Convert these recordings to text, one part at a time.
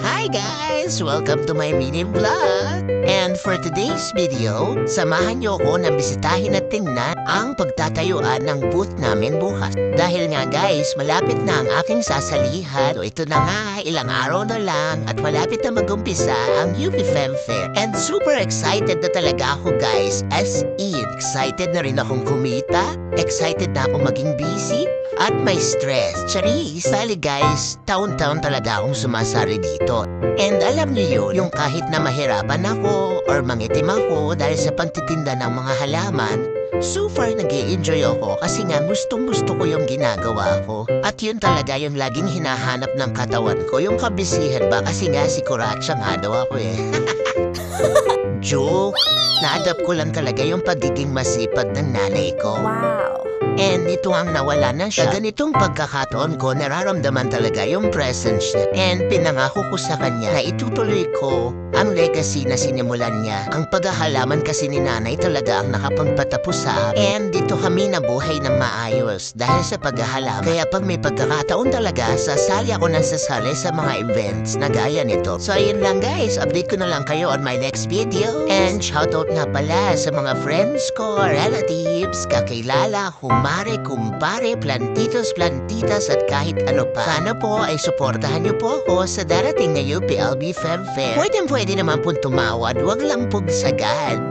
Hi guys! Welcome to my mini vlog! And for today's video, samahan niyo ako na bisitahin at tingnan ang pagtatayuan ng booth namin bukas. Dahil nga guys, malapit na ang aking sasalihan. So ito na nga, ilang araw na lang at malapit na mag-umpisa ang UP Fem Fair. And super excited na talaga ako guys. As in, excited na rin akong kumita, excited na akong maging busy, at may stress. Charis, sali guys, taon-taon talaga akong sumasali dito. And alam niyo yun, yung kahit na mahirapan ako or mangitim ako dahil sa pagtitinda ng mga halaman, super nag-i-enjoy ako kasi nga gustong-gusto ko yung ginagawa ko. At yun talaga yung laging hinahanap ng katawan ko, yung kabisihan ba kasi nga si Kuratsa nga daw ako eh. Joke! Na-adapt ko lang talaga yung pagiging masipag ng nanay ko. Wow! And ito ang nawala na siya. Sa ganitong pagkakataon ko, nararamdaman talaga yung presence niya. And pinangako ko sa kanya na itutuloy ko ang legacy na sinimulan niya. Ang paghahalaman kasi ni nanay talaga ang nakapagpatapos sa amin. And dito kami nabuhay ng maayos dahil sa paghahalaman. Kaya pag may pagkakataon talaga, sasali ako ng sasali sa mga events na gaya nito. So ayun lang guys, update ko na lang kayo on my next video. And shoutout na pala sa mga friends ko, relatives, kakilala, kumare, kumpare, plantitos, plantitas at kahit ano pa. Sana po ay suportahan niyo po ako sa darating na UPLB Fem Fair. Pwede naman po tumawad, wag lang pong sagad.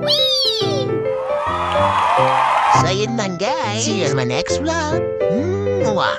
So yun lang guys. See you in my next vlog. Mwah!